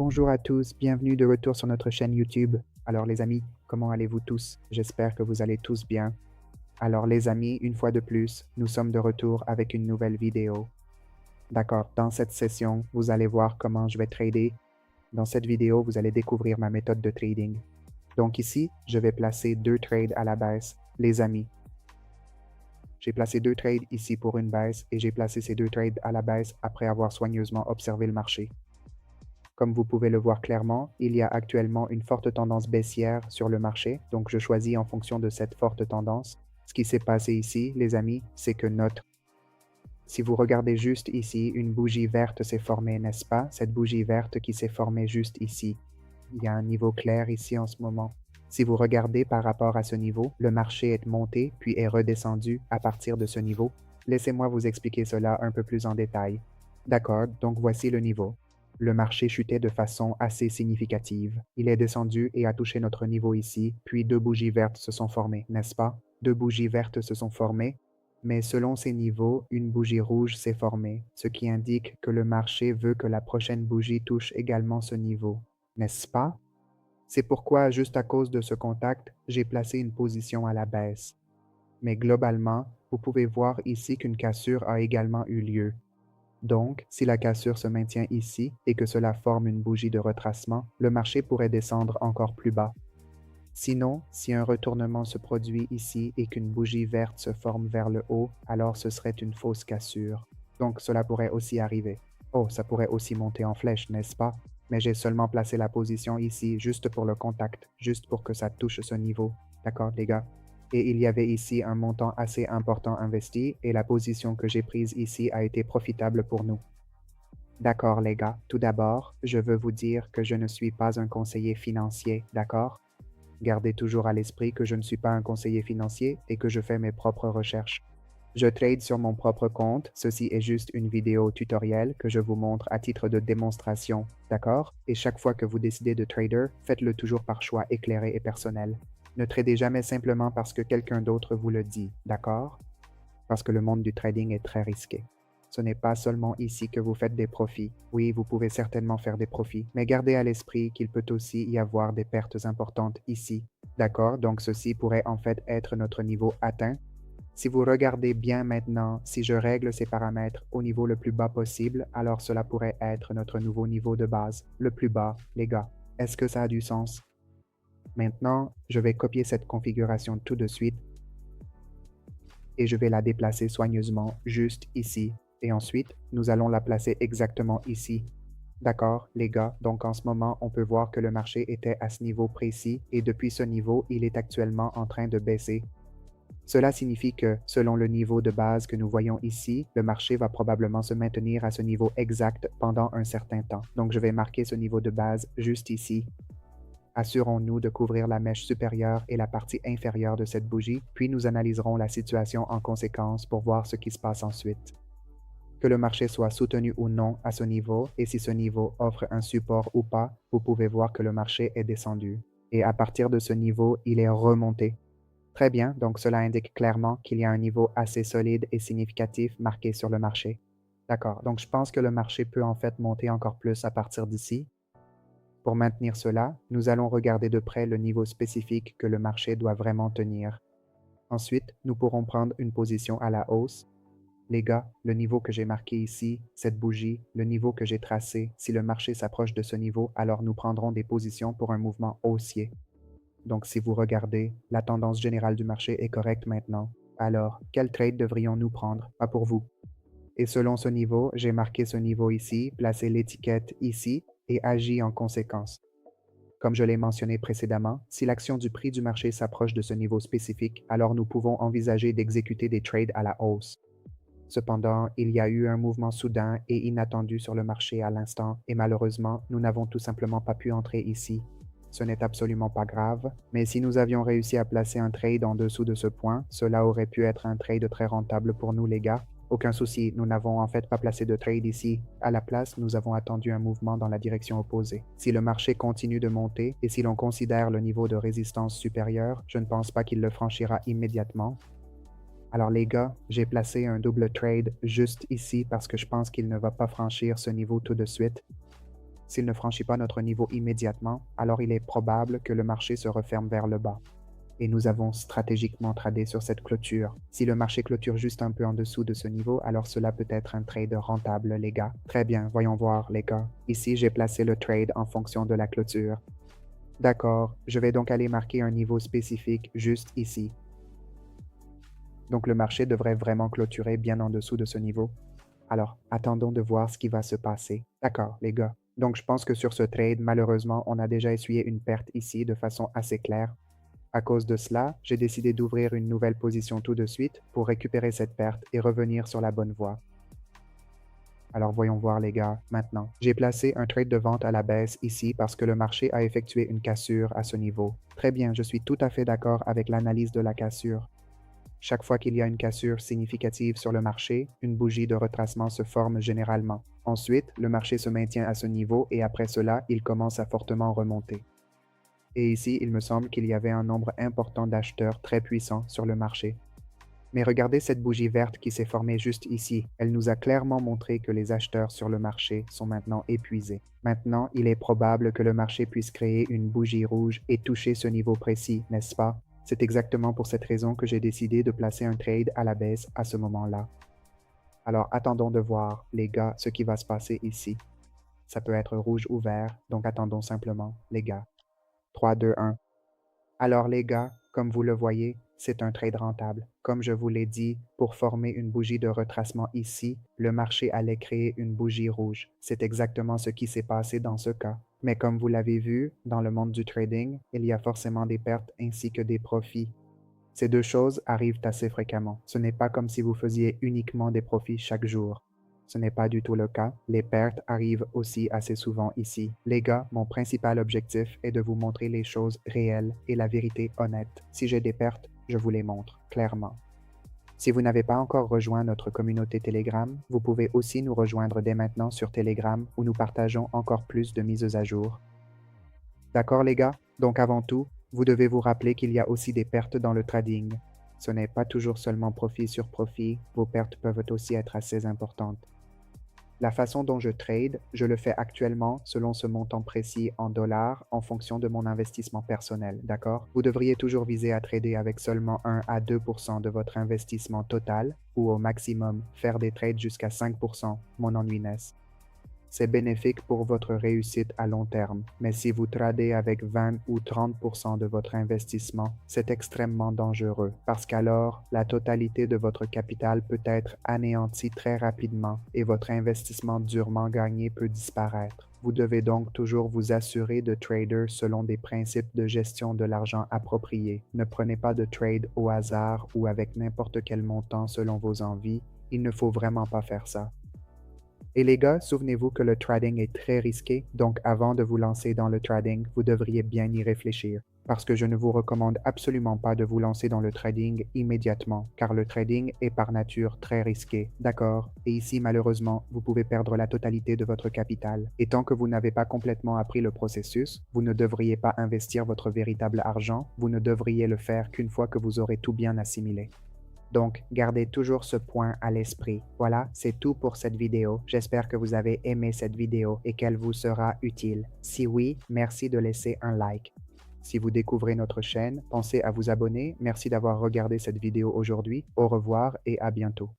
Bonjour à tous, bienvenue de retour sur notre chaîne YouTube. Alors les amis, comment allez-vous tous? J'espère que vous allez tous bien. Alors les amis, une fois de plus, nous sommes de retour avec une nouvelle vidéo. D'accord, dans cette session, vous allez voir comment je vais trader. Dans cette vidéo, vous allez découvrir ma méthode de trading. Donc ici, je vais placer deux trades à la baisse. Les amis, j'ai placé deux trades ici pour une baisse et j'ai placé ces deux trades à la baisse après avoir soigneusement observé le marché. Comme vous pouvez le voir clairement, il y a actuellement une forte tendance baissière sur le marché, donc je choisis en fonction de cette forte tendance. Ce qui s'est passé ici, les amis, c'est que si vous regardez juste ici, une bougie verte s'est formée, n'est-ce pas? Cette bougie verte qui s'est formée juste ici. Il y a un niveau clair ici en ce moment. Si vous regardez par rapport à ce niveau, le marché est monté puis est redescendu à partir de ce niveau. Laissez-moi vous expliquer cela un peu plus en détail. D'accord, donc voici le niveau. Le marché chutait de façon assez significative. Il est descendu et a touché notre niveau ici, puis deux bougies vertes se sont formées, n'est-ce pas? Deux bougies vertes se sont formées, mais selon ces niveaux, une bougie rouge s'est formée, ce qui indique que le marché veut que la prochaine bougie touche également ce niveau, n'est-ce pas? C'est pourquoi, juste à cause de ce contact, j'ai placé une position à la baisse. Mais globalement, vous pouvez voir ici qu'une cassure a également eu lieu. Donc, si la cassure se maintient ici et que cela forme une bougie de retracement, le marché pourrait descendre encore plus bas. Sinon, si un retournement se produit ici et qu'une bougie verte se forme vers le haut, alors ce serait une fausse cassure. Donc cela pourrait aussi arriver. Oh, ça pourrait aussi monter en flèche, n'est-ce pas? Mais j'ai seulement placé la position ici juste pour le contact, juste pour que ça touche ce niveau. D'accord, les gars? Et il y avait ici un montant assez important investi et la position que j'ai prise ici a été profitable pour nous. D'accord, les gars. Tout d'abord, je veux vous dire que je ne suis pas un conseiller financier, d'accord? Gardez toujours à l'esprit que je ne suis pas un conseiller financier et que je fais mes propres recherches. Je trade sur mon propre compte, ceci est juste une vidéo tutoriel que je vous montre à titre de démonstration, d'accord? Et chaque fois que vous décidez de trader, faites-le toujours par choix éclairé et personnel. Ne tradez jamais simplement parce que quelqu'un d'autre vous le dit, d'accord? Parce que le monde du trading est très risqué. Ce n'est pas seulement ici que vous faites des profits. Oui, vous pouvez certainement faire des profits, mais gardez à l'esprit qu'il peut aussi y avoir des pertes importantes ici. D'accord? Donc ceci pourrait en fait être notre niveau atteint. Si vous regardez bien maintenant, si je règle ces paramètres au niveau le plus bas possible, alors cela pourrait être notre nouveau niveau de base, le plus bas, les gars. Est-ce que ça a du sens? Maintenant, je vais copier cette configuration tout de suite et je vais la déplacer soigneusement juste ici. Et ensuite, nous allons la placer exactement ici. D'accord, les gars, donc en ce moment, on peut voir que le marché était à ce niveau précis et depuis ce niveau, il est actuellement en train de baisser. Cela signifie que, selon le niveau de base que nous voyons ici, le marché va probablement se maintenir à ce niveau exact pendant un certain temps. Donc je vais marquer ce niveau de base juste ici. Assurons-nous de couvrir la mèche supérieure et la partie inférieure de cette bougie, puis nous analyserons la situation en conséquence pour voir ce qui se passe ensuite. Que le marché soit soutenu ou non à ce niveau, et si ce niveau offre un support ou pas, vous pouvez voir que le marché est descendu. Et à partir de ce niveau, il est remonté. Très bien, donc cela indique clairement qu'il y a un niveau assez solide et significatif marqué sur le marché. D'accord, donc je pense que le marché peut en fait monter encore plus à partir d'ici. Pour maintenir cela, nous allons regarder de près le niveau spécifique que le marché doit vraiment tenir. Ensuite, nous pourrons prendre une position à la hausse. Les gars, le niveau que j'ai marqué ici, cette bougie, le niveau que j'ai tracé, si le marché s'approche de ce niveau, alors nous prendrons des positions pour un mouvement haussier. Donc si vous regardez, la tendance générale du marché est correcte maintenant. Alors, quel trade devrions-nous prendre? Pas pour vous. Et selon ce niveau, j'ai marqué ce niveau ici, placé l'étiquette ici et agi en conséquence. Comme je l'ai mentionné précédemment, si l'action du prix du marché s'approche de ce niveau spécifique, alors nous pouvons envisager d'exécuter des trades à la hausse. Cependant, il y a eu un mouvement soudain et inattendu sur le marché à l'instant et malheureusement, nous n'avons tout simplement pas pu entrer ici. Ce n'est absolument pas grave, mais si nous avions réussi à placer un trade en dessous de ce point, cela aurait pu être un trade très rentable pour nous les gars. Aucun souci, nous n'avons en fait pas placé de trade ici. À la place, nous avons attendu un mouvement dans la direction opposée. Si le marché continue de monter et si l'on considère le niveau de résistance supérieur, je ne pense pas qu'il le franchira immédiatement. Alors les gars, j'ai placé un double trade juste ici parce que je pense qu'il ne va pas franchir ce niveau tout de suite. S'il ne franchit pas notre niveau immédiatement, alors il est probable que le marché se referme vers le bas. Et nous avons stratégiquement tradé sur cette clôture. Si le marché clôture juste un peu en dessous de ce niveau, alors cela peut être un trade rentable, les gars. Très bien, voyons voir, les gars. Ici, j'ai placé le trade en fonction de la clôture. D'accord, je vais donc aller marquer un niveau spécifique juste ici. Donc le marché devrait vraiment clôturer bien en dessous de ce niveau. Alors, attendons de voir ce qui va se passer. D'accord, les gars. Donc je pense que sur ce trade, malheureusement, on a déjà essuyé une perte ici de façon assez claire. À cause de cela, j'ai décidé d'ouvrir une nouvelle position tout de suite pour récupérer cette perte et revenir sur la bonne voie. Alors voyons voir les gars, maintenant. J'ai placé un trade de vente à la baisse ici parce que le marché a effectué une cassure à ce niveau. Très bien, je suis tout à fait d'accord avec l'analyse de la cassure. Chaque fois qu'il y a une cassure significative sur le marché, une bougie de retracement se forme généralement. Ensuite, le marché se maintient à ce niveau et après cela, il commence à fortement remonter. Et ici, il me semble qu'il y avait un nombre important d'acheteurs très puissants sur le marché. Mais regardez cette bougie verte qui s'est formée juste ici. Elle nous a clairement montré que les acheteurs sur le marché sont maintenant épuisés. Maintenant, il est probable que le marché puisse créer une bougie rouge et toucher ce niveau précis, n'est-ce pas? C'est exactement pour cette raison que j'ai décidé de placer un trade à la baisse à ce moment-là. Alors attendons de voir, les gars, ce qui va se passer ici. Ça peut être rouge ou vert, donc attendons simplement, les gars. 3, 2, 1. Alors les gars, comme vous le voyez, c'est un trade rentable. Comme je vous l'ai dit, pour former une bougie de retracement ici, le marché allait créer une bougie rouge. C'est exactement ce qui s'est passé dans ce cas. Mais comme vous l'avez vu, dans le monde du trading, il y a forcément des pertes ainsi que des profits. Ces deux choses arrivent assez fréquemment. Ce n'est pas comme si vous faisiez uniquement des profits chaque jour. Ce n'est pas du tout le cas. Les pertes arrivent aussi assez souvent ici. Les gars, mon principal objectif est de vous montrer les choses réelles et la vérité honnête. Si j'ai des pertes, je vous les montre, clairement. Si vous n'avez pas encore rejoint notre communauté Telegram, vous pouvez aussi nous rejoindre dès maintenant sur Telegram où nous partageons encore plus de mises à jour. D'accord les gars? Donc avant tout, vous devez vous rappeler qu'il y a aussi des pertes dans le trading. Ce n'est pas toujours seulement profit sur profit, vos pertes peuvent aussi être assez importantes. La façon dont je trade, je le fais actuellement selon ce montant précis en dollars en fonction de mon investissement personnel, d'accord? Vous devriez toujours viser à trader avec seulement 1 à 2% de votre investissement total ou au maximum faire des trades jusqu'à 5%, mon ennui-ness. C'est bénéfique pour votre réussite à long terme, mais si vous tradez avec 20 ou 30% de votre investissement, c'est extrêmement dangereux parce qu'alors, la totalité de votre capital peut être anéantie très rapidement et votre investissement durement gagné peut disparaître. Vous devez donc toujours vous assurer de trader selon des principes de gestion de l'argent appropriés. Ne prenez pas de trade au hasard ou avec n'importe quel montant selon vos envies. Il ne faut vraiment pas faire ça. Et les gars, souvenez-vous que le trading est très risqué, donc avant de vous lancer dans le trading, vous devriez bien y réfléchir. Parce que je ne vous recommande absolument pas de vous lancer dans le trading immédiatement, car le trading est par nature très risqué, d'accord? Et ici, malheureusement, vous pouvez perdre la totalité de votre capital. Et tant que vous n'avez pas complètement appris le processus, vous ne devriez pas investir votre véritable argent, vous ne devriez le faire qu'une fois que vous aurez tout bien assimilé. Donc, gardez toujours ce point à l'esprit. Voilà, c'est tout pour cette vidéo. J'espère que vous avez aimé cette vidéo et qu'elle vous sera utile. Si oui, merci de laisser un like. Si vous découvrez notre chaîne, pensez à vous abonner. Merci d'avoir regardé cette vidéo aujourd'hui. Au revoir et à bientôt.